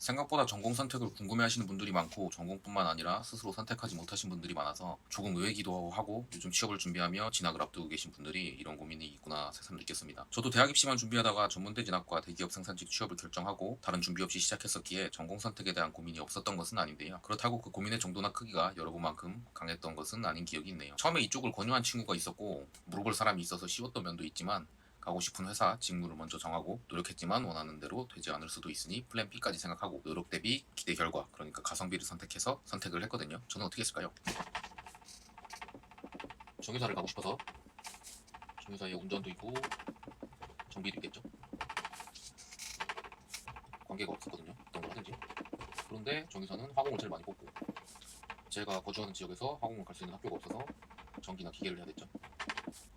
생각보다 전공 선택을 궁금해하시는 분들이 많고 전공뿐만 아니라 스스로 선택하지 못하신 분들이 많아서 조금 의외기도 하고 요즘 취업을 준비하며 진학을 앞두고 계신 분들이 이런 고민이 있구나 새삼 느꼈습니다. 저도 대학 입시만 준비하다가 전문대 진학과 대기업 생산직 취업을 결정하고 다른 준비 없이 시작했었기에 전공 선택에 대한 고민이 없었던 것은 아닌데요. 그렇다고 그 고민의 정도나 크기가 여러분만큼 강했던 것은 아닌 기억이 있네요. 처음에 이쪽을 권유한 친구가 있었고 물어볼 사람이 있어서 쉬웠던 면도 있지만 가고 싶은 회사, 직무를 먼저 정하고 노력했지만 원하는 대로 되지 않을 수도 있으니 플랜 B까지 생각하고 노력 대비 기대 결과, 그러니까 가성비를 선택해서 선택을 했거든요. 저는 어떻게 했을까요? 정유사를 가고 싶어서 정유사에 운전도 있고 정비도 있겠죠. 관계가 없었거든요. 어떤 걸 하든지. 그런데 정유사는 화공을 제일 많이 뽑고 제가 거주하는 지역에서 화공을 갈 수 있는 학교가 없어서 전기나 기계를 해야 됐죠.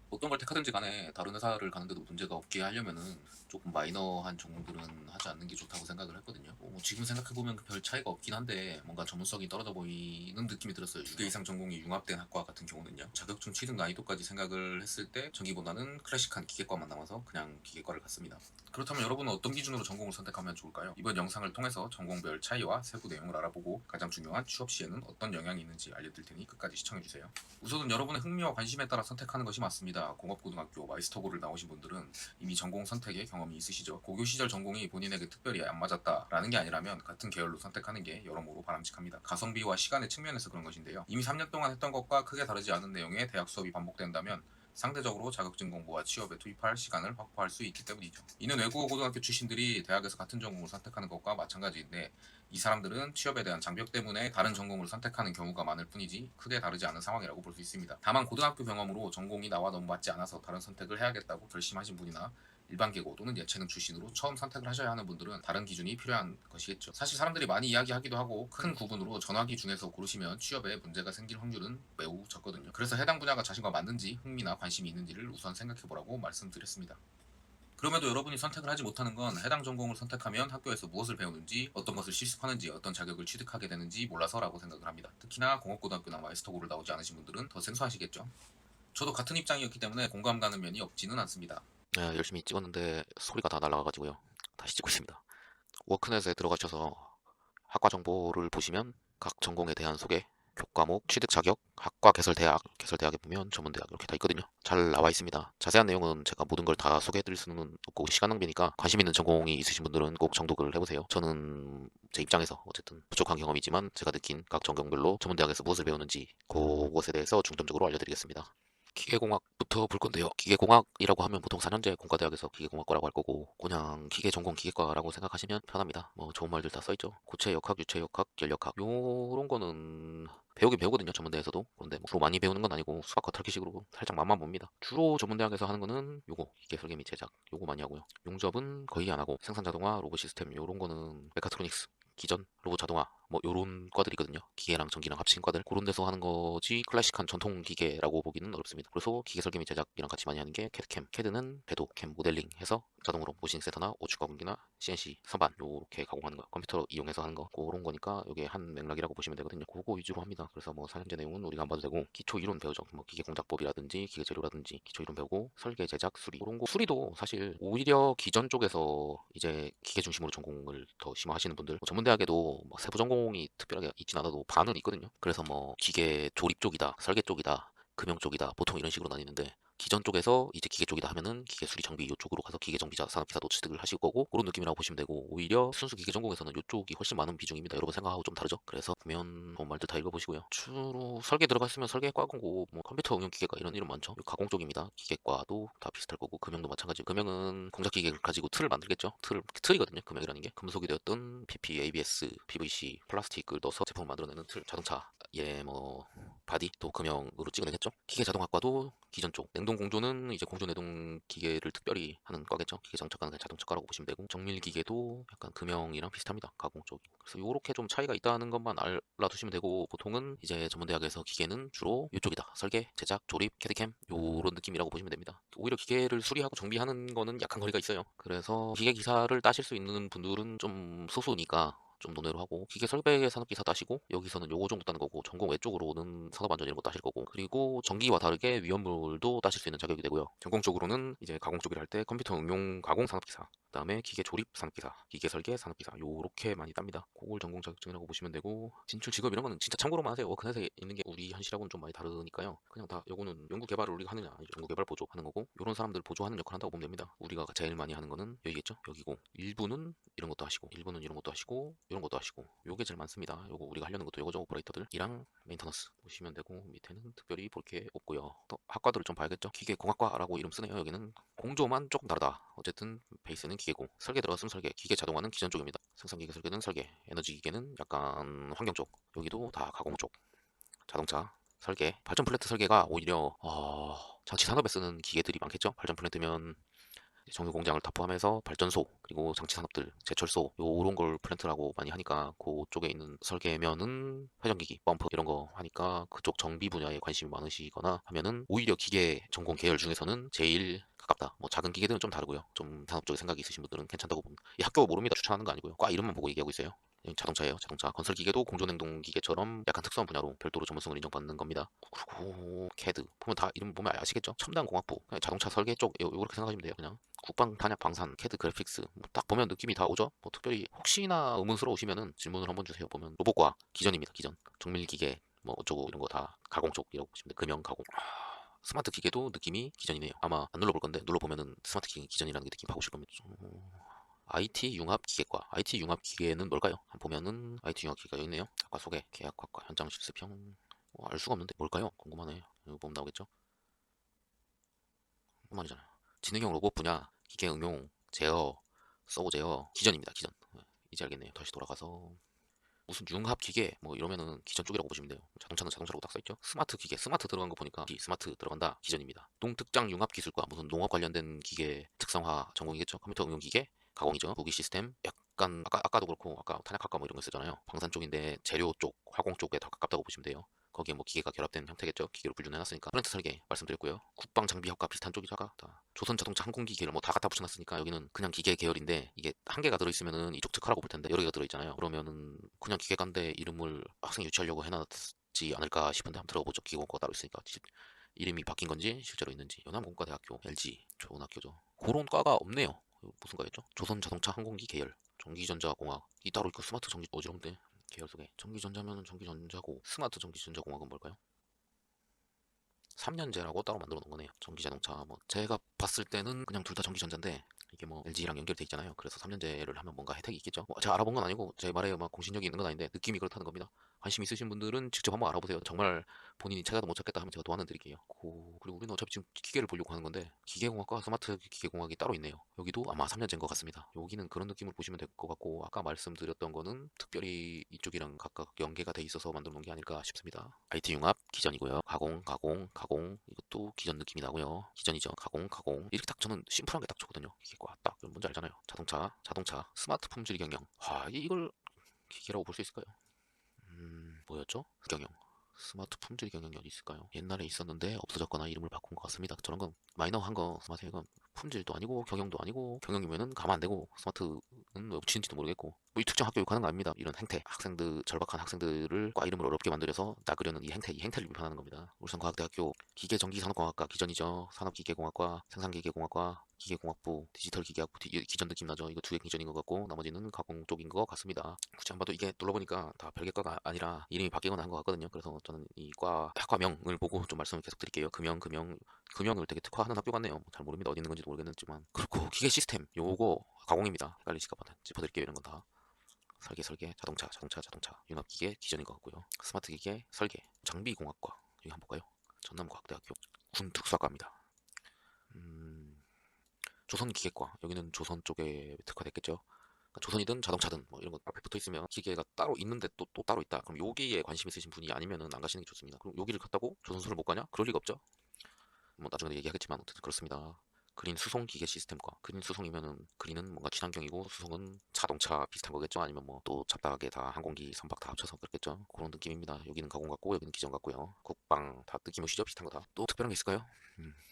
어떤 걸 택하든지 간에 다른 회사를 가는데도 문제가 없게 하려면은 조금 마이너한 종목들은 하지 않는 게 좋다고 생각을 했거든요. 지금 생각해보면 별 차이가 없긴 한데 뭔가 전문성이 떨어져 보이는 느낌이 들었어요. 2개 이상 전공이 융합된 학과 같은 경우는요. 자격증 취득 난이도까지 생각을 했을 때 전기보다는 클래식한 기계과만 남아서 그냥 기계과를 갔습니다. 그렇다면 여러분은 어떤 기준으로 전공을 선택하면 좋을까요? 이번 영상을 통해서 전공별 차이와 세부 내용을 알아보고 가장 중요한 취업 시에는 어떤 영향이 있는지 알려드릴 테니 끝까지 시청해주세요. 우선은 여러분의 흥미와 관심에 따라 선택하는 것이 맞습니다. 공업고등학교 마이스터고를 나오신 분들은 이미 전공 선택에 경험이 있으시죠. 고교 시절 전공이 본인에게 특별히 안 맞았다라는 게 아니라면 같은 계열로 선택하는 게 여러모로 바람직합니다. 가성비와 시간의 측면에서 그런 것인데요. 이미 3년 동안 했던 것과 크게 다르지 않은 내용의 대학 수업이 반복된다면 상대적으로 자격증 공부와 취업에 투입할 시간을 확보할 수 있기 때문이죠. 이는 외국어 고등학교 출신들이 대학에서 같은 전공을 선택하는 것과 마찬가지인데 이 사람들은 취업에 대한 장벽 때문에 다른 전공을 선택하는 경우가 많을 뿐이지 크게 다르지 않은 상황이라고 볼 수 있습니다. 다만 고등학교 경험으로 전공이 나와 너무 맞지 않아서 다른 선택을 해야겠다고 결심하신 분이나 일반계고 또는 예체능 출신으로 처음 선택을 하셔야 하는 분들은 다른 기준이 필요한 것이겠죠. 사실 사람들이 많이 이야기하기도 하고 큰 구분으로 전화기 중에서 고르시면 취업에 문제가 생길 확률은 매우 적거든요. 그래서 해당 분야가 자신과 맞는지 흥미나 관심이 있는지를 우선 생각해보라고 말씀드렸습니다. 그럼에도 여러분이 선택을 하지 못하는 건 해당 전공을 선택하면 학교에서 무엇을 배우는지, 어떤 것을 실습하는지, 어떤 자격을 취득하게 되는지 몰라서라고 생각을 합니다. 특히나 공업고등학교나 마이스터고를 나오지 않으신 분들은 더 생소하시겠죠. 저도 같은 입장이었기 때문에 공감 가는 면이 없지는 않습니다. 네, 열심히 찍었는데 소리가 다 날아가가지고요. 다시 찍고 있습니다. 워크넷에 들어가셔서 학과 정보를 보시면 각 전공에 대한 소개, 교과목, 취득 자격, 학과 개설 대학, 개설 대학에 보면 전문 대학 이렇게 다 있거든요. 잘 나와 있습니다. 자세한 내용은 제가 모든 걸 다 소개해드릴 수는 없고 시간 낭비니까 관심 있는 전공이 있으신 분들은 꼭 정독을 해보세요. 저는 제 입장에서 어쨌든 부족한 경험이지만 제가 느낀 각 전공별로 전문 대학에서 무엇을 배우는지 그것에 대해서 중점적으로 알려드리겠습니다. 기계공학부터 볼 건데요. 기계공학이라고 하면 보통 4년제 공과대학에서 기계공학과라고 할 거고 그냥 기계 전공 기계과라고 생각하시면 편합니다. 뭐 좋은 말들 다 써있죠. 고체 역학, 유체 역학, 열역학 요런 거는 배우긴 배우거든요. 전문대에서도. 그런데 뭐 주로 많이 배우는 건 아니고 수학과 털기식으로 살짝 맛만 봅니다. 주로 전문대학에서 하는 거는 요거 기계 설계 및 제작 요거 많이 하고요. 용접은 거의 안 하고 생산 자동화, 로봇 시스템 요런 거는 메카트로닉스 기전, 로봇 자동화 뭐 요런 과들이거든요. 기계랑 전기랑 합친 과들 그런 데서 하는 거지 클래식한 전통 기계라고 보기는 어렵습니다. 그래서 기계 설계 및 제작이랑 같이 많이 하는 게 캐드캠. 캐드는 배도 캠 모델링 해서 자동으로 모신 세터나 오축 가공기나 CNC 선반 요렇게 가공하는 거 컴퓨터 이용해서 하는 거 그런 거니까 이게 한 맥락이라고 보시면 되거든요. 그거 위주로 합니다. 그래서 뭐 4년제 내용은 우리가 안 봐도 되고 기초 이론 배우죠. 뭐 기계 공작법이라든지 기계 재료라든지 기초 이론 배우고 설계 제작 수리 그런 거 수리도 사실 오히려 기존 쪽에서 이제 기계 중심으로 전공을 더 심화하시는 분들 뭐 전문대학에도 뭐 세부 전공이 특별하게 있진 않아도 반은 있거든요. 그래서 뭐 기계 조립 쪽이다 설계 쪽이다 금융 쪽이다 보통 이런 식으로 나뉘는데 기존 쪽에서 이제 기계 쪽이다 하면은 기계 수리 정비 이쪽으로 가서 기계 정비자 산업기사도 취득을 하실 거고 그런 느낌이라고 보시면 되고 오히려 순수 기계 전공에서는 이쪽이 훨씬 많은 비중입니다. 여러분 생각하고 좀 다르죠? 그래서 보면 본 말들 다 읽어보시고요. 주로 설계 들어갔으면 설계과고 뭐 컴퓨터 응용 기계과 이런 이름 많죠. 가공 쪽입니다. 기계과도 다 비슷할 거고 금형도 마찬가지. 금형은 공작 기계를 가지고 틀을 만들겠죠. 틀이거든요. 금형이라는 게 금속이 되었던 PP, ABS, PVC, 플라스틱을 넣어서 제품을 만들어내는 틀. 자동차 뭐 바디 또 금형으로 찍어내겠죠. 기계 자동학과도 기존 쪽 냉동 공조는 이제 공조 내동 기계를 특별히 하는 과겠죠. 기계 장착과는 그냥 자동차과라고 보시면 되고 정밀 기계도 약간 금형이랑 비슷합니다. 가공 쪽. 그래서 요렇게 좀 차이가 있다는 것만 알아두시면 되고 보통은 이제 전문대학에서 기계는 주로 이쪽이다. 설계, 제작, 조립, 캐드캠 요런 느낌이라고 보시면 됩니다. 오히려 기계를 수리하고 정비하는 거는 약간 거리가 있어요. 그래서 기계 기사를 따실 수 있는 분들은 좀 소수니까 좀 논외로 하고 기계 설계 산업기사 따시고 여기서는 요거 정도 따는 거고 전공 외쪽으로는 산업안전 이런 거 따실 거고 그리고 전기와 다르게 위험물도 따실 수 있는 자격이 되고요. 전공 쪽으로는 이제 가공 쪽을 할 때 컴퓨터 응용 가공 산업기사 그다음에 기계 조립 산업기사, 기계 설계 산업기사 요렇게 많이 땁니다. 그걸 전공 자격증이라고 보시면 되고 진출 직업 이런 거는 진짜 참고로만 하세요. 워크넷에 있는 게 우리 현실하고는 좀 많이 다르니까요. 그냥 다 요거는 연구 개발을 우리가 하느냐 연구 개발 보조 하는 거고 요런 사람들 보조하는 역할 한다고 보면 됩니다. 우리가 제일 많이 하는 거는 여기겠죠. 여기고 일부는 이런 것도 하시고 일부는 이런 것도 하시고 이런 것도 하시고 요게 제일 많습니다. 요거 우리가 하려는 것도 요거죠. 오퍼레이터들이랑 메인터너스 보시면 되고 밑에는 특별히 볼 게 없고요. 또 학과들을 좀 봐야겠죠. 기계공학과라고 이름 쓰네요. 여기는 공조만 조금 다르다. 어쨌든 베이스는 기계공. 설계 들어갔으면 설계. 기계 자동화는 기전 쪽입니다. 생산기계 설계는 설계. 에너지 기계는 약간 환경 쪽. 여기도 다 가공 쪽. 자동차 설계. 발전 플랜트 설계가 오히려 장치 산업에 쓰는 기계들이 많겠죠. 발전 플랜트면 정유 공장을 다 포함해서 발전소 그리고 장치 산업들 제철소 요런 걸 플랜트라고 많이 하니까 그쪽에 있는 설계면은 회전기기 펌프 이런 거 하니까 그쪽 정비 분야에 관심이 많으시거나 하면은 오히려 기계 전공 계열 중에서는 제일 가깝다. 뭐 작은 기계들은 좀 다르고요. 좀 산업 쪽에 생각이 있으신 분들은 괜찮다고 봅니다. 이 학교 모릅니다. 추천하는 거 아니고요. 과 이름만 보고 얘기하고 있어요. 자동차예요. 자동차. 건설 기계도 공조냉동 기계처럼 약간 특수한 분야로 별도로 전문성을 인정받는 겁니다. 그리고 캐드 보면 다 이름 보면 아시겠죠? 첨단공학부 그냥 자동차 설계 쪽 요렇게 생각하시면 돼요. 그냥 국방 탄약 방산 캐드 그래픽스 딱 보면 느낌이 다 오죠. 뭐 특별히 혹시나 의문스러우시면은 질문을 한번 주세요. 보면 로봇과 기전입니다. 기전 정밀기계 뭐 어쩌고 이런 거 다 가공 쪽이라고 보시면 돼요. 금형 가공 스마트 기계도 느낌이 기전이네요. 아마 안 눌러볼 건데 눌러보면은 스마트 기계 기전이라는 게 느낌 받으실 겁니다. IT 융합 기계과. IT 융합 기계는 뭘까요? 한번 보면은 IT 융합 기계가 여기 있네요. 학과 소개, 계약학과, 현장 실습형. 알 수가 없는데 뭘까요? 궁금하네. 이거 보면 나오겠죠? 말이잖아요. 지능형 로봇 분야, 기계 응용, 제어, 서버 제어, 기전입니다. 기전. 이제 알겠네요. 다시 돌아가서 무슨 융합 기계 뭐 이러면은 기전 쪽이라고 보시면 돼요. 자동차는 자동차라고 딱 써있죠. 스마트 기계, 스마트 들어간 거 보니까 스마트 들어간다. 기전입니다. 농특장 융합 기술과 무슨 농업 관련된 기계 특성화 전공이겠죠. 컴퓨터 응용 기계 가공이죠. 무기 시스템 약간 아까도 그렇고 아까 탄약학과 뭐 이런 거 쓰잖아요. 방산 쪽인데 재료 쪽, 화공 쪽에 더 가깝다고 보시면 돼요. 거기에 뭐 기계가 결합된 형태겠죠. 기계로 분류해놨으니까 플랜트 설계 말씀드렸고요. 국방 장비학과 비슷한 쪽이다가 조선 자동차 항공기계를 뭐 다 갖다 붙여놨으니까 여기는 그냥 기계 계열인데 이게 한 개가 들어있으면은 이쪽 특화라고 볼 텐데 여러 개가 들어있잖아요. 그러면은 그냥 기계관대 이름을 학생 유치하려고 해놨지 않을까 싶은데 한번 들어보죠. 기계공과가 따로 있으니까 이름이 바뀐 건지 실제로 있는지. 연암공과대학교 LG 좋은 학교죠. 그런 과가 없네요. 무슨 과였죠? 조선 자동차 항공기 계열 전기전자공학이 따로 있고 스마트 전기 어지럽네. 계열 속에 전기전자면은 전기전자고 스마트 전기전자공학은 뭘까요? 3년제라고 따로 만들어 놓은 거네요. 전기자동차 뭐 제가 봤을 때는 그냥 둘 다 전기전자인데 이게 뭐 LG랑 연결돼 있잖아요. 그래서 3년제를 하면 뭔가 혜택이 있겠죠. 뭐 제가 알아본 건 아니고 제 말에 막 공신력이 있는 건 아닌데 느낌이 그렇다는 겁니다. 관심 있으신 분들은 직접 한번 알아보세요. 정말 본인이 찾아도 못 찾겠다 하면 제가 도안을 드릴게요. 그리고 우리는 어차피 지금 기계를 보려고 하는 건데 기계공학과 스마트 기계공학이 따로 있네요. 여기도 아마 3년제인 것 같습니다. 여기는 그런 느낌을 보시면 될 것 같고 아까 말씀드렸던 거는 특별히 이쪽이랑 각각 연계가 돼 있어서 만들어 놓은 게 아닐까 싶습니다. IT 융합 기전이고요. 가공 이것도 기전 느낌이 나고요. 기전이죠. 가공 이렇게 딱 저는 심플한 게 딱 좋거든요. 기계과 딱 뭔지 알잖아요. 자동차 스마트 품질 경영. 이걸 기계라고 볼 수 있을까요? 뭐였죠? 경영. 스마트 품질 경영이 어디 있을까요? 옛날에 있었는데 없어졌거나 이름을 바꾼 것 같습니다. 저런 건 마이너한 거 스마트 이건 품질도 아니고 경영도 아니고 경영이면은 가면 안 되고 스마트는 왜 붙이는지도 모르겠고 뭐 이 특정 학교 욕하는 거 아닙니다. 이런 행태 학생들 절박한 학생들을 과 이름을 어렵게 만들어서 나그려는 이 행태를 비판하는 겁니다. 울산과학대학교 기계전기산업공학과 기전이죠. 산업기계공학과 생산기계공학과 기계공학부 디지털기계학부 기전 느낌 나죠. 이거 두 개 기전인 것 같고 나머지는 가공 쪽인 것 같습니다. 굳이 안 봐도 이게 눌러보니까 다 별개과가 아니라 이름이 바뀌거나 한 것 같거든요. 그래서 저는 이 과 학과명을 보고 좀 말씀을 계속 드릴게요. 금형을 되게 특화하는 학교 같네요. 잘 모릅니다. 어디 있는 건지도 모르겠지만. 그리고 기계 시스템 요거 가공입니다. 헷갈리실까봐 짚어드릴게요. 이런 건 다. 설계, 자동차, 융합기계 기전인 것 같고요. 스마트 기계 설계, 장비공학과 여기 한번 볼까요? 전남과학대학교 군특수학과입니다. 조선기계과 여기는 조선 쪽에 특화됐겠죠. 그러니까 조선이든 자동차든 뭐 이런 거 앞에 붙어 있으면 기계가 따로 있는데 또 따로 있다. 그럼 여기에 관심 있으신 분이 아니면은 안 가시는 게 좋습니다. 그럼 여기를 갔다고 조선소를 못 가냐? 그럴 리가 없죠. 뭐 나중에 얘기하겠지만 어쨌든 그렇습니다. 그린 수송 기계 시스템과 그린 수송이면은 그린은 뭔가 친환경이고 수송은 자동차 비슷한 거겠죠. 아니면 뭐 또 잡다하게 다 항공기 선박 다 합쳐서 그렇겠죠. 그런 느낌입니다. 여기는 가공 같고 여기는 기전 같고요. 국방 다 느낌 오시죠? 비슷한 거 다. 또 특별한 게 있을까요?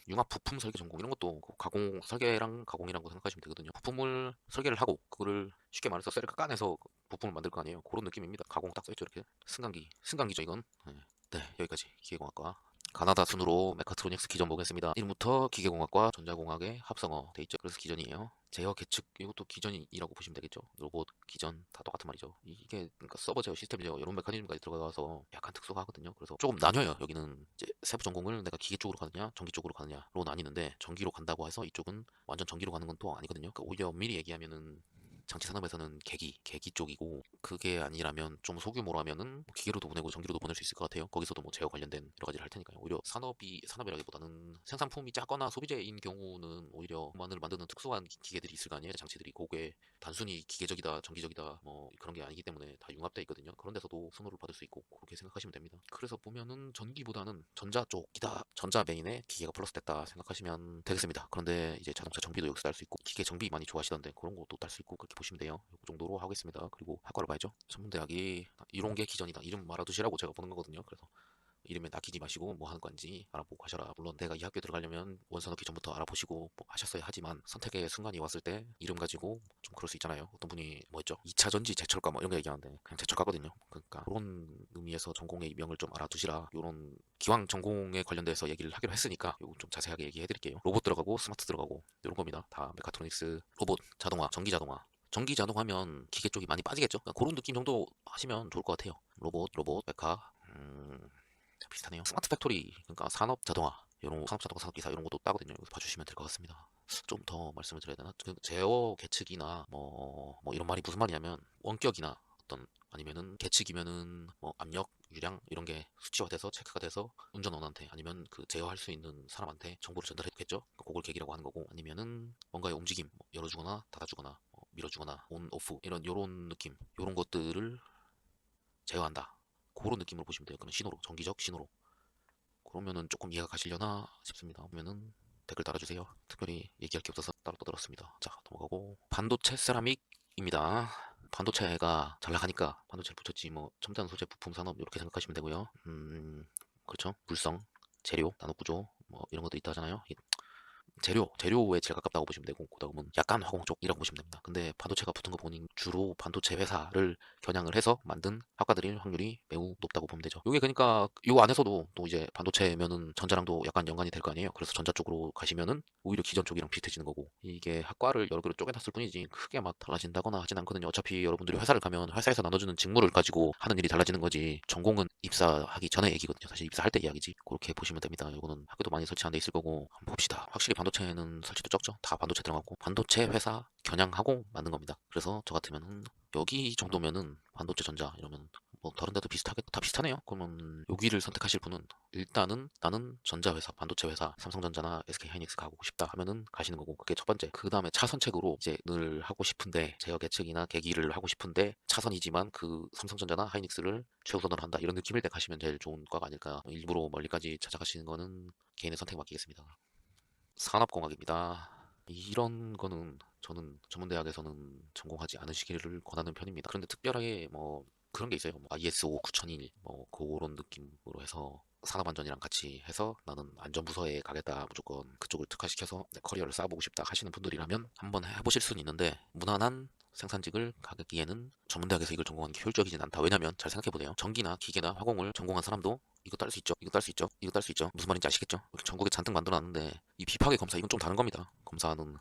융합 부품 설계 전공 이런 것도 가공 설계랑 가공이라고 생각하시면 되거든요. 부품을 설계를 하고 그거를 쉽게 말해서 셀을 까내서 부품을 만들 거 아니에요. 그런 느낌입니다. 가공 딱 써있죠 이렇게. 승강기죠 이건. 네, 네, 여기까지 기계공학과. 가나다 순으로 메카트로닉스 기전 보겠습니다. 1부터 기계공학과 전자공학의 합성어 돼 있죠. 그래서 기전이에요. 제어 계측 이것도 기전이라고 보시면 되겠죠. 로봇 기전 다 똑같은 말이죠. 이게 그러니까 서버 제어 시스템 제어 이런 메커니즘까지 들어가서 약간 특수하거든요. 그래서 조금 나뉘어요. 여기는 이제 세부 전공을 내가 기계 쪽으로 가느냐 전기 쪽으로 가느냐로 나뉘는데, 전기로 간다고 해서 이쪽은 완전 전기로 가는 건 또 아니거든요. 그러니까 오히려 엄밀히 얘기하면은 장치 산업에서는 계기 쪽이고, 그게 아니라면 좀 소규모라면은 뭐 기계로도 보내고 전기로도 보낼 수 있을 것 같아요. 거기서도 뭐 제어 관련된 여러 가지를 할 테니까요. 오히려 산업이라기보다는 생산품이 작거나 소비재인 경우는 오히려 만을 만드는 특수한 기계들이 있을 거 아니에요. 장치들이 그게 단순히 기계적이다 전기적이다 뭐 그런 게 아니기 때문에 다 융합돼 있거든요. 그런 데서도 선호를 받을 수 있고 그렇게 생각하시면 됩니다. 그래서 보면은 전기보다는 전자 쪽이다, 전자 메인에 기계가 플러스 됐다 생각하시면 되겠습니다. 그런데 이제 자동차 정비도 여기서 딸 수 있고 기계 정비 많이 좋아하시던데 그런 것도 딸 수 있고 그렇게 보시면 돼요. 이 정도로 하겠습니다. 그리고 학과를 봐야죠. 전문대학이 이런 게 기전이다 이름 말아두시라고 제가 보는 거거든요. 그래서 이름에 낚이지 마시고 뭐 하는 건지 알아보고 하셔라. 물론 내가 이 학교 들어가려면 원서 넣기 전부터 알아보시고 뭐 하셨어야 하지만, 선택의 순간이 왔을 때 이름 가지고 좀 그럴 수 있잖아요. 어떤 분이 뭐였죠? 2차 전지 제철가 뭐 이런 거 얘기하는데 그냥 제철가거든요. 그러니까 그런 의미에서 전공의 명을 좀 알아두시라. 요런 기왕 전공에 관련돼서 얘기를 하기로 했으니까 요거 좀 자세하게 얘기해 드릴게요. 로봇 들어가고 스마트 들어가고 이런 겁니다. 다 메카트로닉스, 로봇, 자동화, 전기 자동하면 기계 쪽이 많이 빠지겠죠. 그러니까 그런 느낌 정도 하시면 좋을 것 같아요. 로봇, 메카, 비슷하네요. 스마트 팩토리, 그러니까 산업 자동화, 이런 산업 자동화, 산업 기사 이런 것도 따거든요. 여기서 봐주시면 될 것 같습니다. 좀 더 말씀을 드려야 되나? 그 제어 계측이나 뭐 이런 말이 무슨 말이냐면, 원격이나 어떤 아니면은 계측이면은 뭐 압력, 유량 이런 게 수치화돼서 체크가 돼서 운전원한테 아니면 그 제어할 수 있는 사람한테 정보를 전달해주겠죠. 그걸 계기라고 하는 거고, 아니면은 뭔가의 움직임, 뭐 열어주거나 닫아주거나 밀어주거나 온, 오프 이런 요런 느낌, 요런 것들을 제어한다. 그런 느낌으로 보시면 돼요. 그러면 신호로, 정기적 신호로. 그러면은 조금 이해가 가시려나 싶습니다. 그러면은 댓글 달아주세요. 특별히 얘기할 게 없어서 따로 떠들었습니다. 자, 넘어가고 반도체 세라믹입니다. 반도체가 잘 나가니까 반도체를 붙였지 뭐 첨단 소재 부품 산업 이렇게 생각하시면 되고요. 그렇죠. 물성, 재료, 나노 구조 뭐 이런 것도 있다 하잖아요. 재료에 제일 가깝다고 보시면 되고, 그다음은 약간 화공 쪽이라고 보시면 됩니다. 근데 반도체가 붙은 거 보니 주로 반도체 회사를 겨냥을 해서 만든 학과들일 확률이 매우 높다고 보면 되죠. 이게 그러니까 요 안에서도 또 이제 반도체면은 전자랑도 약간 연관이 될 거 아니에요. 그래서 전자 쪽으로 가시면은 오히려 기존 쪽이랑 비슷해지는 거고, 이게 학과를 여러 개로 쪼개놨을 뿐이지 크게 막 달라진다거나 하진 않거든요. 어차피 여러분들이 회사를 가면 회사에서 나눠주는 직무를 가지고 하는 일이 달라지는 거지, 전공은 입사하기 전에 얘기거든요. 사실 입사할 때 이야기지. 그렇게 보시면 됩니다. 이거는 학교도 많이 설치 안 돼 있을 거고. 한번 봅시다. 확실히 반도체는 설치도 적죠. 다 반도체 들어갔고 반도체 회사 겨냥하고 만든 겁니다. 그래서 저 같으면은 여기 정도면은 반도체 전자 이러면 뭐 다른 데도 비슷하게 다 비슷하네요. 그러면 여기를 선택하실 분은 일단은 나는 전자회사, 반도체 회사, 삼성전자나 SK하이닉스 가고 싶다 하면은 가시는 거고, 그게 첫 번째. 그 다음에 차선책으로 이제 늘 하고 싶은데 제어 계측이나 계기를 하고 싶은데 차선이지만 그 삼성전자나 하이닉스를 최우선으로 한다 이런 느낌일 때 가시면 제일 좋은 과가 아닐까. 일부러 멀리까지 찾아가시는 거는 개인의 선택 맡기겠습니다. 산업공학입니다. 이런 거는 저는 전문대학에서는 전공하지 않으시기를 권하는 편입니다. 그런데 특별하게 뭐 그런 게 있어요. 뭐 ISO 9001 뭐 그런 느낌으로 해서 산업안전이랑 같이 해서 나는 안전부서에 가겠다, 무조건 그쪽을 특화시켜서 내 커리어를 쌓아보고 싶다 하시는 분들이라면 한번 해보실 수는 있는데, 무난한 생산직을 가기에는 전문대학에서 이걸 전공하는 게 효율적이진 않다. 왜냐면 잘 생각해보세요. 전기나 기계나 화공을 전공한 사람도 이거 딸 수 있죠. 이거 딸 수 있죠. 이거 딸 수 있죠. 무슨 말인지 아시겠죠? 이렇게 전국에 잔뜩 만들어놨는데 이 비파괴 검사 이건 좀 다른 겁니다. 검사는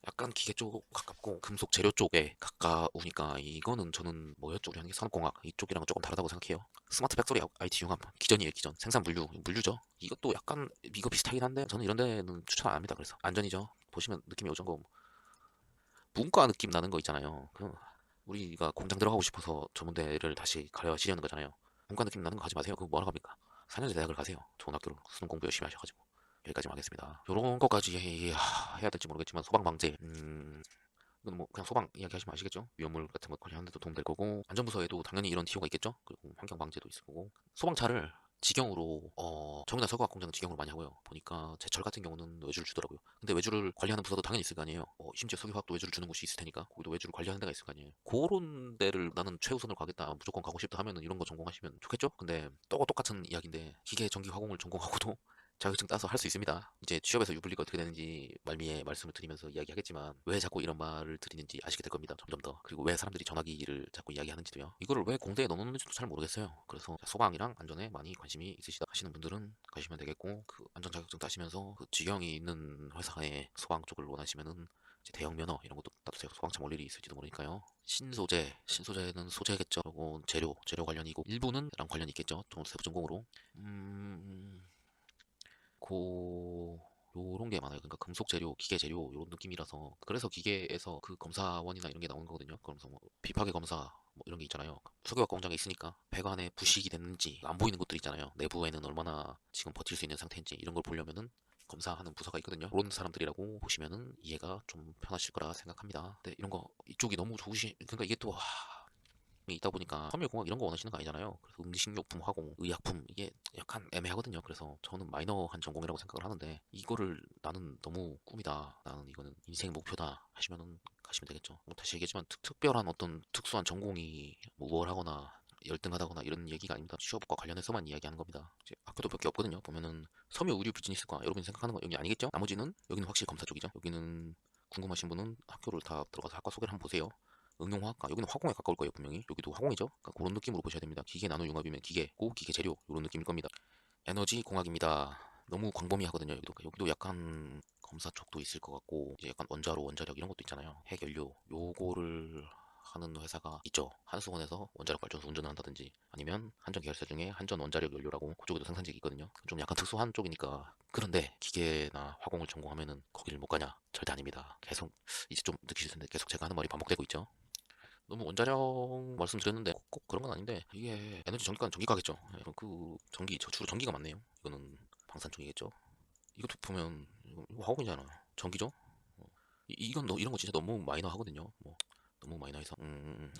약간 기계 쪽 가깝고 금속 재료 쪽에 가까우니까 이거는 저는 뭐였죠? 우리 하는 게 산업공학 이쪽이랑은 조금 다르다고 생각해요. 스마트 팩토리 IT 융합 기전이에요. 기전 생산 물류죠. 이것도 약간 이거 비슷하긴 한데 저는 이런 데는 추천 안 합니다. 그래서 안전이죠. 보시면 느낌이 오전 거 문과 느낌 나는 거 있잖아요. 그 우리가 공장 들어가고 싶어서 전문대를 다시 가려시려는 거잖아요. 문과 느낌 나는 거 하지 마세요. 그거 뭐하러 갑니까? 4년제 대학을 가세요. 좋은 학교로 수능 공부 열심히 하셔가지고. 여기까지 하겠습니다. 요런 것까지 해야 될지 모르겠지만 소방 방제 이건 뭐 그냥 소방 이야기 하시면 아시겠죠? 위험물 같은 것 관리하는 데도 도움될 거고, 안전부서에도 당연히 이런 티오가 있겠죠? 그리고 환경 방제도 있을 거고, 소방차를 직영으로 정유나 서구화학 공장은 직영으로 많이 하고요. 보니까 제철 같은 경우는 외주를 주더라고요. 근데 외주를 관리하는 부서도 당연히 있을 거 아니에요. 심지어 석유화학도 외주를 주는 곳이 있을 테니까 거기도 외주를 관리하는 데가 있을 거 아니에요. 그런 데를 나는 최우선으로 가겠다, 무조건 가고 싶다 하면은 이런 거 전공하시면 좋겠죠? 근데 또 똑같은 이야기인데 기계 전기 화공을 전공하고도 자격증 따서 할 수 있습니다. 이제 취업에서 유불리가 어떻게 되는지 말미에 말씀을 드리면서 이야기하겠지만 왜 자꾸 이런 말을 드리는지 아시게 될 겁니다. 점점 더. 그리고 왜 사람들이 전화기를 자꾸 이야기하는지도요. 이거를 왜 공대에 넣어놓는지도 잘 모르겠어요. 그래서 소방이랑 안전에 많이 관심이 있으시다 하시는 분들은 가시면 되겠고, 그 안전 자격증 따시면서 그 직영이 있는 회사의 소방 쪽을 원하시면은 이제 대형 면허 이런 것도 따주세요. 소방차 올 일이 있을지도 모르니까요. 신소재는 소재겠죠. 그리고 재료 관련이고 일부는 랑 관련이 있겠죠. 좀 세부 전공으로. 고 요런 게 많아요. 그러니까 금속 재료, 기계 재료 요런 느낌이라서 그래서 기계에서 그 검사원이나 이런 게 나오는 거거든요. 그러면서 뭐 비파괴 검사 뭐 이런 게 있잖아요. 석유화학 공장에 있으니까 배관에 부식이 됐는지 안 보이는 것들 있잖아요. 내부에는 얼마나 지금 버틸 수 있는 상태인지 이런 걸 보려면은 검사하는 부서가 있거든요. 그런 사람들이라고 보시면은 이해가 좀 편하실 거라 생각합니다. 근데 이런 거 이쪽이 너무 그러니까 이게 또 있다 보니까 섬유공학 이런 거 원하시는 거 아니잖아요. 그래서 음식료품, 화공, 의약품 이게 약간 애매하거든요. 그래서 저는 마이너한 전공이라고 생각을 하는데 이거를 나는 너무 꿈이다. 나는 이거는 인생 목표다 하시면은 가시면 되겠죠. 뭐 다시 얘기했지만 특별한 어떤 특수한 전공이 뭐 우월하거나 열등하다거나 이런 얘기가 아닙니다. 취업과 관련해서만 이야기하는 겁니다. 이제 학교도 몇 개 없거든요. 보면은 섬유 의류 비즈니스과 여러분이 생각하는 건 여기 아니겠죠? 나머지는 여기는 확실히 검사 쪽이죠. 여기는 궁금하신 분은 학교를 다 들어가서 학과 소개를 한번 보세요. 응용화학과 여기는 화공에 가까울 거예요 분명히. 여기도 화공이죠. 그러니까 그런 느낌으로 보셔야 됩니다. 기계 나노 융합이면 기계고 기계 재료 이런 느낌일 겁니다. 에너지 공학입니다. 너무 광범위하거든요. 여기도 약간 검사 쪽도 있을 것 같고 이제 약간 원자로 원자력 이런 것도 있잖아요. 핵연료 요거를 하는 회사가 있죠. 한수원에서 원자력 발전소 운전을 한다든지 아니면 한전 계열사 중에 한전 원자력 연료라고 그쪽에도 생산직이 있거든요. 좀 약간 특수한 쪽이니까. 그런데 기계나 화공을 전공하면은 거기를 못 가냐? 절대 아닙니다. 계속 이제 좀 느끼실 텐데 계속 제가 하는 말이 반복되고 있죠. 너무 원자력 말씀드렸는데 꼭 그런 건 아닌데 이게 에너지 전기가는 전기가겠죠. 예, 그 주로 전기가 많네요. 이거는 방산 쪽이겠죠. 이것도 보면 이거 화공이잖아. 전기죠. 이건 이런 거 진짜 너무 마이너 하거든요. 뭐 너무 마이너해서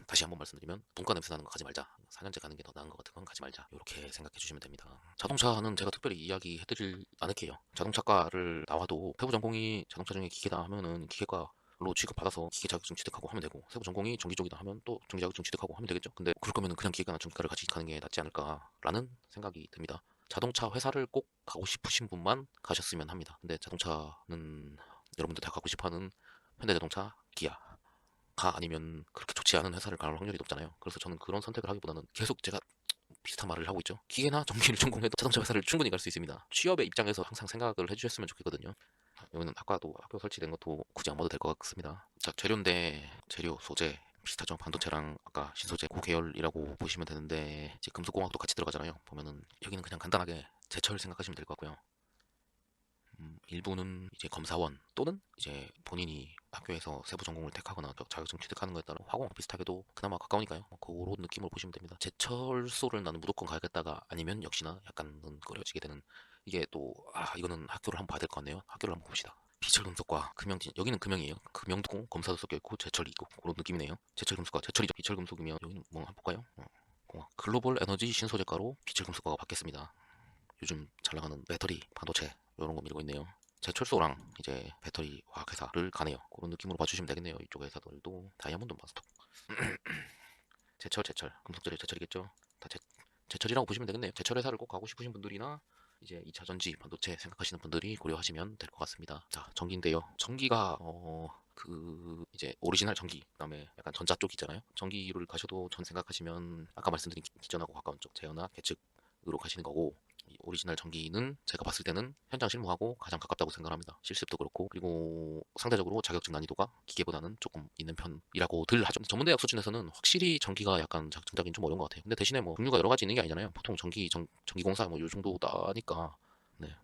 다시 한번 말씀드리면 분과 냄새 나는 거 가지 말자. 4년제 가는 게 더 나은 것 같은 건 가지 말자. 이렇게 생각해 주시면 됩니다. 자동차는 제가 특별히 이야기해 드릴 않을게요. 자동차과를 나와도 세부 전공이 자동차 중에 기계다 하면은 기계과 로 취급받아서 기계 자격증 취득하고 하면 되고 세부 전공이 전기 쪽이다 하면 또 전기 자격증 취득하고 하면 되겠죠. 근데 그럴 거면은 그냥 기계과나 전기과를 같이 가는 게 낫지 않을까라는 생각이 듭니다. 자동차 회사를 꼭 가고 싶으신 분만 가셨으면 합니다. 근데 자동차는 여러분들 다 가고 싶어하는 현대자동차, 기아 가 아니면 그렇게 좋지 않은 회사를 갈 확률이 높잖아요. 그래서 저는 그런 선택을 하기보다는 계속 제가 비슷한 말을 하고 있죠. 기계나 전기를 전공해도 자동차 회사를 충분히 갈 수 있습니다. 취업의 입장에서 항상 생각을 해주셨으면 좋겠거든요. 여기는 아까도 학교 설치된 것도 굳이 안 봐도 될 것 같습니다. 자, 재료인데 재료, 소재 비슷하죠. 반도체랑 아까 신소재 그 계열이라고 보시면 되는데 이제 금속공학도 같이 들어가잖아요. 보면은 여기는 그냥 간단하게 제철 생각하시면 될 것 같고요. 일부는 이제 검사원 또는 이제 본인이 학교에서 세부 전공을 택하거나 자격증 취득하는 거에 따라 화공학 비슷하게도 그나마 가까우니까요. 뭐 그런 느낌으로 보시면 됩니다. 제철소를 나는 무조건 가야겠다가 아니면 역시나 약간은 꺼려지게 되는 이게 또 이거는 학교를 한번 봐야 될 것 같네요. 학교를 한번 봅시다. 비철금속과 금형진 여기는 금형이에요. 금형도 검사도 섞여 있고 제철이 있고 그런 느낌이네요. 제철금속과 제철이죠. 비철금속이면 여기는 뭐 한번 볼까요? 공학. 글로벌 에너지 신소재과로 비철금속과가 받겠습니다. 요즘 잘 나가는 배터리, 반도체 이런 거 밀고 있네요. 제철소랑 이제 배터리 화학회사를 가네요. 그런 느낌으로 봐주시면 되겠네요. 이쪽 회사들도 다이아몬드 마스터, 제철, 금속재료 제철이겠죠. 다 제철이라고 보시면 되겠네요. 제철 회사를 꼭 가고 싶으신 분들이나 이제 2차 전지, 반도체 생각하시는 분들이 고려하시면 될 것 같습니다. 자, 전기인데요. 전기가 이제 오리지널 전기, 그다음에 약간 전자 쪽 있잖아요. 전기를 가셔도 전 생각하시면 아까 말씀드린 기전하고 가까운 쪽 제어나 계측으로 가시는 거고 이 오리지널 전기는 제가 봤을 때는 현장 실무하고 가장 가깝다고 생각합니다. 실습도 그렇고 그리고 상대적으로 자격증 난이도가 기계보다는 조금 있는 편이라고들 하죠. 전문대학 수준에서는 확실히 전기가 약간 자격증 따긴 좀 어려운 것 같아요. 근데 대신에 뭐 종류가 여러 가지 있는 게 아니잖아요. 보통 전기공사 뭐 요 정도 따니까 네,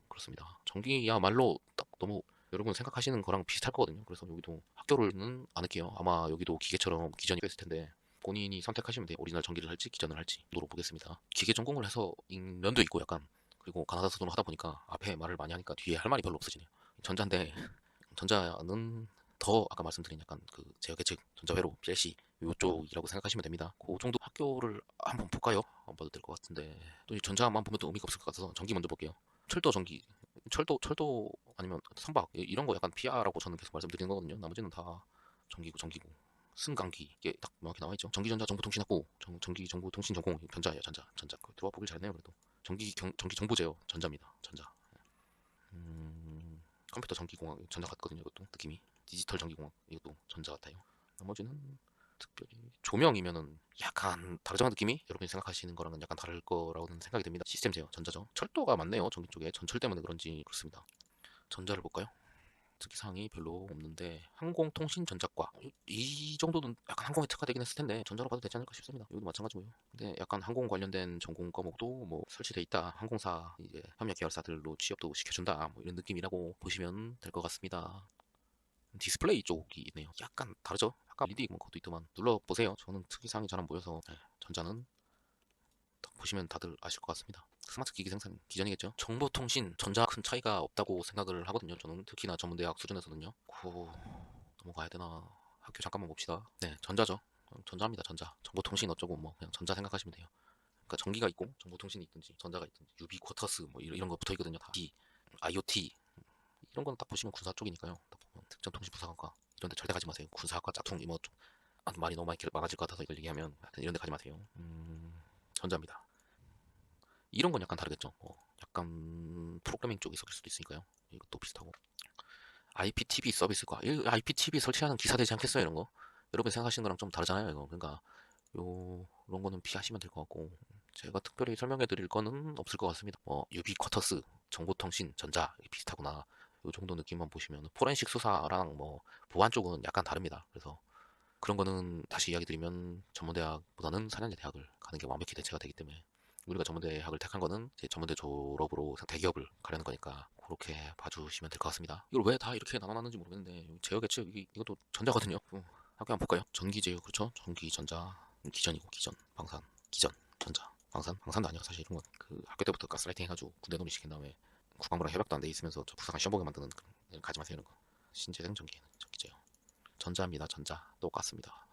그렇습니다. 전기야말로 딱 너무 여러분 생각하시는 거랑 비슷할 거거든요. 그래서 여기도 학교를는 안 할게요. 아마 여기도 기계처럼 기전이 있을 텐데 본인이 선택하시면 돼요. 오리지널 전기를 할지 기전을 할지 물어보겠습니다. 기계 전공을 해서 면도 있고 약간 그리고 가나다 수준으로 하다 보니까 앞에 말을 많이 하니까 뒤에 할 말이 별로 없어지네요. 전자인데 전자는 더 아까 말씀드린 약간 그 제어 계측 전자회로 PLC 요쪽이라고 생각하시면 됩니다. 그 정도 학교를 한번 볼까요? 안 봐도 될 것 같은데 또 전자만 보면 또 의미가 없을 것 같아서 전기 먼저 볼게요. 철도 전기 철도 아니면 선박 이런 거 약간 피하라고 저는 계속 말씀드리는 거거든요. 나머지는 다 전기고 승강기 이게 딱 명확히 나와 있죠. 전기전자 정보통신학부 전기 정보통신 전공 전자예요. 전자 그 들어와 보길 잘했네요. 그래도 전기 정보제요. 전자입니다. 전자. 컴퓨터 전기공학 전자 같거든요. 이것도 느낌이 디지털 전기공학 이것도 전자 같아요. 나머지는 특별히 조명이면은 약간 다르죠 느낌이? 여러분이 생각하시는 거랑은 약간 다를 거라고는 생각이 듭니다. 시스템 제어 전자죠. 철도가 많네요. 전기 쪽에 전철 때문에 그런지 그렇습니다. 전자를 볼까요? 특이사항이 별로 없는데 항공통신전자과 이 정도는 약간 항공에 특화되긴 했을 텐데 전자로 봐도 되지 않을까 싶습니다. 이것도 마찬가지고요. 근데 약간 항공 관련된 전공 과목도 뭐 설치돼 있다. 항공사 이제 협력 계열사들로 취업도 시켜준다. 뭐 이런 느낌이라고 보시면 될 것 같습니다. 디스플레이 쪽이 있네요. 약간 다르죠? 아까 LED 뭐 그것도 있더만 눌러보세요. 저는 특이사항이 잘 안 보여서 전자는 딱 보시면 다들 아실 것 같습니다. 스마트 기기 생산 기전이겠죠. 정보통신, 전자 큰 차이가 없다고 생각을 하거든요. 저는 특히나 전문대학 수준에서는요. 넘어가야 되나? 학교 잠깐만 봅시다. 네, 전자죠. 전자입니다. 전자. 정보통신 어쩌고 뭐 그냥 전자 생각하시면 돼요. 그러니까 전기가 있고 정보통신이 있든지 전자가 있든지 유비쿼터스 뭐 이런 거 붙어 있거든요. 다 IoT 이런 거는 딱 보시면 군사 쪽이니까요. 딱 보면 특전통신 부사관과 이런 데 절대 가지 마세요. 군사학과 짝퉁 이뭐 쪽 말이 너무 많이 막아질 것 같아서 이걸 얘기하면 하여튼 이런 데 가지 마세요. 전자입니다. 이런 건 약간 다르겠죠. 약간 프로그래밍 쪽이 섞일 수도 있으니까요. 이것도 비슷하고. IPTV 서비스과 IPTV 설치하는 기사 되지 않겠어요, 이런 거? 여러분 생각하시는 거랑 좀 다르잖아요, 이거. 그러니까 이런 거는 피하시면 될 것 같고 제가 특별히 설명해 드릴 거는 없을 것 같습니다. 유비쿼터스, 정보통신, 전자 비슷하구나. 이 정도 느낌만 보시면 포렌식 수사랑 뭐 보안 쪽은 약간 다릅니다. 그래서 그런 거는 다시 이야기 드리면 전문대학보다는 4년제 대학을 가는 게 완벽히 대체가 되기 때문에 우리가 전문대학을 택한 거는 이제 전문대 졸업으로 대기업을 가려는 거니까 그렇게 봐주시면 될 것 같습니다. 이걸 왜 다 이렇게 나눠놨는지 모르겠는데 제어 계측 이것도 전자거든요. 학교 한번 볼까요? 전기 제어 그렇죠? 전기 전자 기전이고 기전 방산 기전 전자 방산도 아니야 사실 이런 건그 학교 때부터 가스라이팅 해가지고 군대 놀이 시킨 다음에 국방부랑 협약도 안 돼 있으면서 저 부사관 시험 보게 만드는 그런 가지 마세요 이런 거. 신재생 전기에는 전기 제어 전자입니다. 전자 똑같습니다.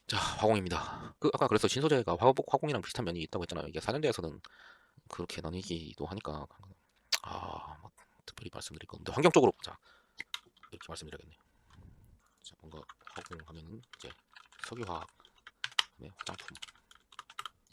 자, 화공입니다. 아까 그래서 신소재가 화공이랑 비슷한 면이 있다고 했잖아요. 이게 4년제에서는 그렇게 나뉘기도 하니까 뭐 특별히 말씀드릴 건데 환경적으로 자 이렇게 말씀드려야겠네요. 자, 뭔가 화공하면은 이제 석유화학, 그다음에 화장품,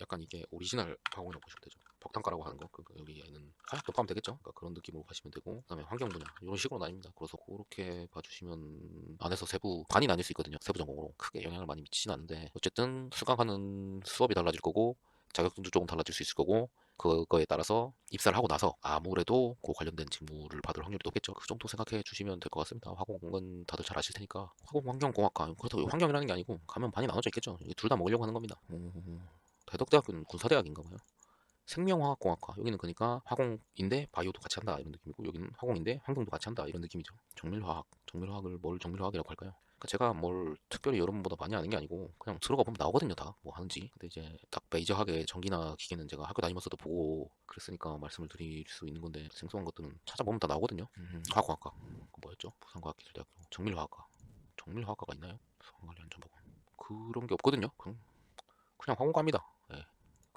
약간 이게 오리지널 화공이라고 보시면 되죠. 벽탄가라고 하는 거, 여기에는 화약도 포함되겠죠. 그러니까 그런 느낌으로 가시면 되고, 그다음에 환경 분야 이런 식으로 나뉩니다. 그래서 그렇게 봐주시면 안에서 세부 반이 나뉠 수 있거든요. 세부 전공으로 크게 영향을 많이 미치진 않는데 어쨌든 수강하는 수업이 달라질 거고 자격증도 조금 달라질 수 있을 거고 그거에 따라서 입사를 하고 나서 아무래도 그 관련된 직무를 받을 확률이 높겠죠. 그 정도 생각해 주시면 될 것 같습니다. 화공은 다들 잘 아실 테니까. 화공환경공학과 그렇다고 환경이라는 게 아니고 가면 반이 나눠져 있겠죠. 둘 다 먹으려고 하는 겁니다. 대덕대학교는 군사대학인가 봐요. 생명화학공학과 여기는 그러니까 화공인데 바이오도 같이 한다 이런 느낌이고 여기는 화공인데 환경도 같이 한다 이런 느낌이죠. 정밀화학을 뭘 정밀화학이라고 할까요? 그러니까 제가 뭘 특별히 여러분보다 많이 아는 게 아니고 그냥 들어가 보면 나오거든요 다 뭐 하는지. 근데 이제 딱 메이저하게 전기나 기계는 제가 학교 다니면서도 보고 그랬으니까 말씀을 드릴 수 있는 건데 생소한 것들은 찾아보면 다 나오거든요. 화학공학과 뭐였죠? 부산과학기술대학교 정밀화학과가 있나요? 수학관련 정보관 그런 게 없거든요. 그냥 화공과입니다. 예,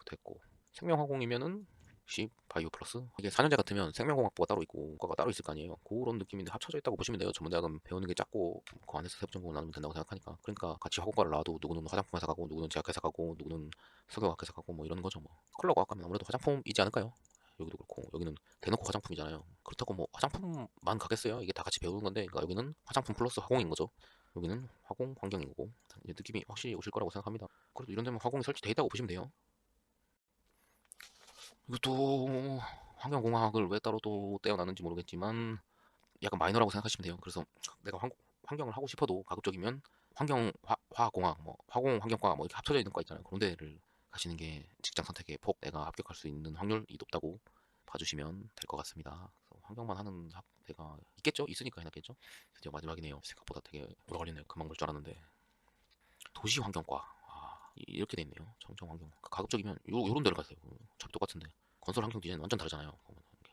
됐고 생명화공이면은 시 바이오 플러스 이게 4년제 같으면 생명공학부가 따로 있고 과가 따로 있을 거 아니에요. 그런 느낌인데 합쳐져 있다고 보시면 돼요. 전문대학은 배우는 게 작고 그 안에서 세부 전공을 나누면 된다고 생각하니까 그러니까 같이 화공과를 나와도 누구는 화장품 회사 가고 누구는 제약회사 가고 누구는 석유화학 회사 가고 뭐 이런 거죠. 뭐 컬러과학 가면 아무래도 화장품이지 않을까요? 여기도 그렇고 여기는 대놓고 화장품이잖아요. 그렇다고 뭐 화장품만 가겠어요? 이게 다 같이 배우는 건데 그러니까 여기는 화장품 플러스 화공인 거죠. 여기는 화공 환경인 거고 느낌이 확실히 오실 거라고 생각합니다. 그래도 이런 데면 화공이 설치돼 있다고 보시면 돼요. 이것도 환경공학을 왜 따로 또 떼어놨는지 모르겠지만 약간 마이너라고 생각하시면 돼요. 그래서 내가 환경을 하고 싶어도 가급적이면 화공학, 뭐 화공 환경과 뭐 이렇게 합쳐져 있는 과 있잖아요. 그런 데를 가시는 게 직장 선택에 폭 내가 합격할 수 있는 확률이 높다고 봐주시면 될 것 같습니다. 그래서 환경만 하는 학대가 있겠죠? 있으니까 해놨겠죠? 드디어 마지막이네요. 생각보다 되게 오래 걸리네요. 금방 볼 줄 알았는데 도시환경과 이렇게 돼 있네요. 정정환경. 가급적이면 요런 데를 가세요. 저기 똑같은데 건설 환경 디자인 완전 다르잖아요.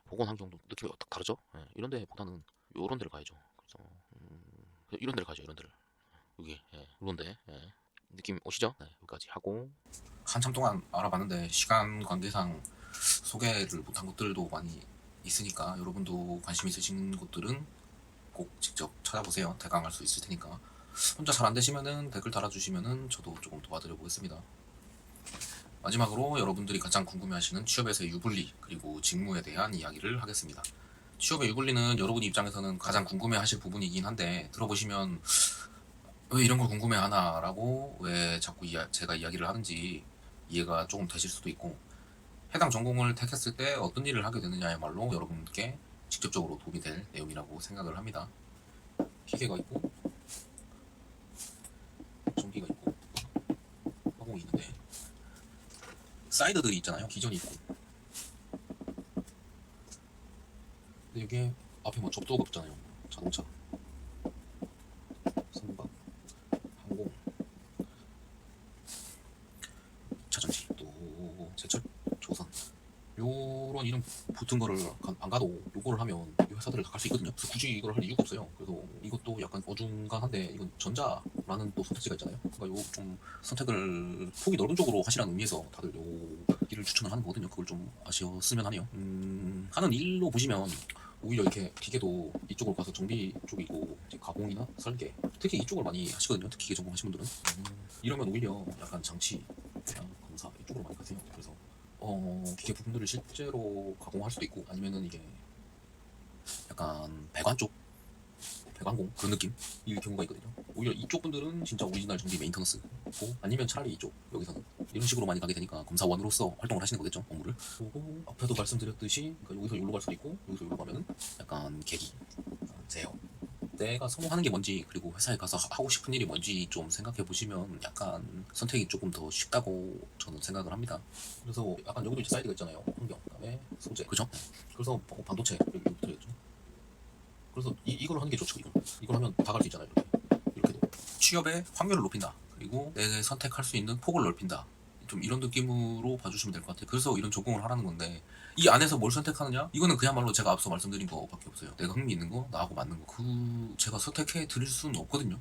보건 환경도 느낌이 딱 다르죠. 예, 이런 데보다는 요런 데를 가야죠. 그래서 이런 데를 가죠. 이런 데를 여기 이런 데 느낌 오시죠? 네, 여기까지 하고 한참 동안 알아봤는데 시간 관계상 소개를 못한 것들도 많이 있으니까 여러분도 관심 있으신 곳들은 꼭 직접 찾아보세요. 대강할 수 있을 테니까. 혼자 잘 안 되시면은 댓글 달아주시면은 저도 조금 도와드려 보겠습니다. 마지막으로 여러분들이 가장 궁금해하시는 취업에서의 유불리 그리고 직무에 대한 이야기를 하겠습니다. 취업의 유불리는 여러분 입장에서는 가장 궁금해하실 부분이긴 한데 들어보시면 왜 이런 걸 궁금해하나라고 왜 자꾸 제가 이야기를 하는지 이해가 조금 되실 수도 있고 해당 전공을 택했을 때 어떤 일을 하게 되느냐야말로 여러분께 직접적으로 도움이 될 내용이라고 생각을 합니다. 기계가 있고 전기가 있고 화공이 있는데 사이드들이 있잖아요. 기전이 있고 근데 이게 앞에 뭐 접도가 없잖아요. 자동차, 선박, 항공, 자전지, 또 제철, 조선 요런 이름 붙은 거를 안 가도 요거를 하면 이 회사들을 다 갈 수 있거든요. 그래서 굳이 이걸 할 이유가 없어요. 그래서 이것도 약간 어중간한데 이건 전자라는 또 선택지가 있잖아요. 그러니까 요 좀 선택을 폭이 넓은 쪽으로 하시라는 의미에서 다들 요 길을 추천을 하는 거거든요. 그걸 좀 아셨으면 하네요. 하는 일로 보시면 오히려 이렇게 기계도 이쪽으로 가서 정비 쪽이 있고 이제 가공이나 설계 특히 이쪽을 많이 하시거든요. 특히 기계 전공하신 분들은 이러면 오히려 약간 장치, 검사 이쪽으로 많이 가세요. 그래서 기계 부품들을 실제로 가공할 수도 있고 아니면은 이게 약간 배관 쪽 배관공 그런 느낌 이 경우가 있거든요. 오히려 이쪽 분들은 진짜 오리지널 정비 메인터너스고 아니면 차라리 이쪽 여기서는 이런 식으로 많이 가게 되니까 검사원으로서 활동을 하시는 거겠죠. 업무를. 그리고 앞에도 말씀드렸듯이 그러니까 여기서 여기로 갈 수도 있고 여기서 여기로 가면은 약간 계기, 제어 내가 선호하는 게 뭔지 그리고 회사에 가서 하고 싶은 일이 뭔지 좀 생각해 보시면 약간 선택이 조금 더 쉽다고 저는 생각을 합니다. 그래서 약간 여기도 이제 사이드가 있잖아요. 환경, 그다음에 소재, 그죠? 그래서 반도체 여기 붙어있죠. 그래서 이걸 하는 게 좋죠. 이걸 하면 다 갈 수 있잖아요. 이렇게도 취업의 확률을 높인다. 그리고 내가 선택할 수 있는 폭을 넓힌다. 좀 이런 느낌으로 봐주시면 될 것 같아요. 그래서 이런 전공을 하라는 건데 이 안에서 뭘 선택하느냐? 이거는 그야말로 제가 앞서 말씀드린 거밖에 없어요. 내가 흥미 있는 거, 나하고 맞는 거. 제가 선택해 드릴 수는 없거든요.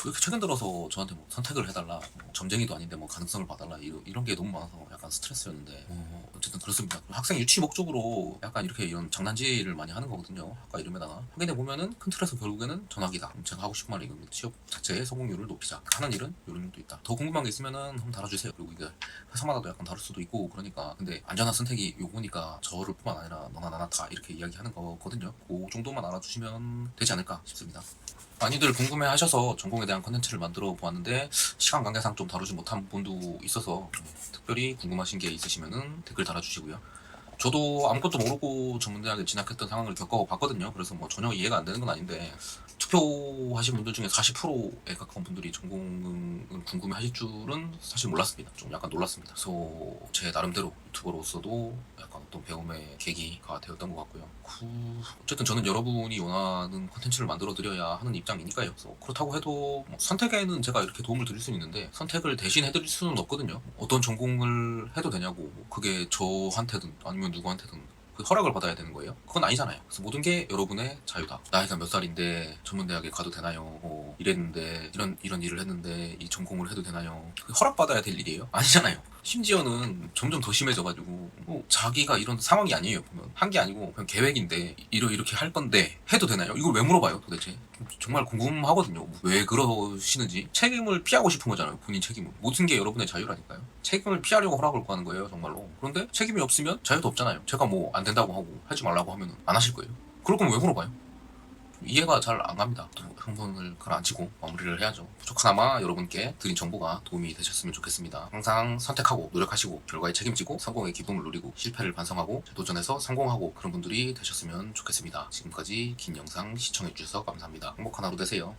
이렇게 최근 들어서 저한테 뭐 선택을 해달라, 뭐 점쟁이도 아닌데 뭐 가능성을 봐달라 이런 게 너무 많아서 약간 스트레스였는데 어쨌든 그렇습니다. 학생 유치 목적으로 약간 이렇게 이런 장난질을 많이 하는 거거든요. 학과 이름에다가 확인해 보면은 큰 틀에서 결국에는 전학이다. 제가 하고 싶은 말이 이겁니다. 취업 자체의 성공률을 높이자. 하는 일은 이런 일도 있다. 더 궁금한 게 있으면은 한번 달아주세요. 그리고 이게 회사마다도 약간 다를 수도 있고 그러니까 근데 안전한 선택이 요거니까 저를 뿐만 아니라 너나 나나 다 이렇게 이야기하는 거거든요. 그 정도만 알아주시면 되지 않을까 싶습니다. 많이들 궁금해하셔서 전공에 대한 컨텐츠를 만들어 보았는데 시간 관계상 좀 다루지 못한 부분도 있어서 특별히 궁금하신 게 있으시면은 댓글 달아주시고요. 저도 아무것도 모르고 전문대학에 진학했던 상황을 겪어봤거든요. 그래서 뭐 전혀 이해가 안 되는 건 아닌데 투표하신 분들 중에 40%에 가까운 분들이 전공을 궁금해하실 줄은 사실 몰랐습니다. 좀 약간 놀랐습니다. 그래서 제 나름대로 유튜버로서도 약간 어떤 배움의 계기가 되었던 것 같고요. 어쨌든 저는 여러분이 원하는 콘텐츠를 만들어 드려야 하는 입장이니까요. 그래서 그렇다고 해도 뭐 선택에는 제가 이렇게 도움을 드릴 수는 있는데 선택을 대신 해드릴 수는 없거든요. 어떤 전공을 해도 되냐고 그게 저한테든 아니면 누구한테든 그 허락을 받아야 되는 거예요? 그건 아니잖아요. 그래서 모든 게 여러분의 자유다. 나이가 몇 살인데 전문대학에 가도 되나요? 이랬는데 이런 일을 했는데 이 전공을 해도 되나요? 그 허락받아야 될 일이에요? 아니잖아요. 심지어는 점점 더 심해져가지고 자기가 이런 상황이 아니에요. 보면 한 게 아니고 그냥 계획인데 이렇게 할 건데 해도 되나요? 이걸 왜 물어봐요 도대체? 정말 궁금하거든요. 왜 그러시는지. 책임을 피하고 싶은 거잖아요. 본인 책임을. 모든 게 여러분의 자유라니까요. 책임을 피하려고 허락을 구하는 거예요 정말로. 그런데 책임이 없으면 자유도 없잖아요. 제가 뭐 안 된다고 하고 하지 말라고 하면 안 하실 거예요. 그럴 거면 왜 물어봐요? 이해가 잘 안 갑니다. 또 흥분을 가라앉히고 마무리를 해야죠. 부족하나마 여러분께 드린 정보가 도움이 되셨으면 좋겠습니다. 항상 선택하고 노력하시고 결과에 책임지고 성공의 기쁨을 누리고 실패를 반성하고 재도전해서 성공하고 그런 분들이 되셨으면 좋겠습니다. 지금까지 긴 영상 시청해주셔서 감사합니다. 행복한 하루 되세요.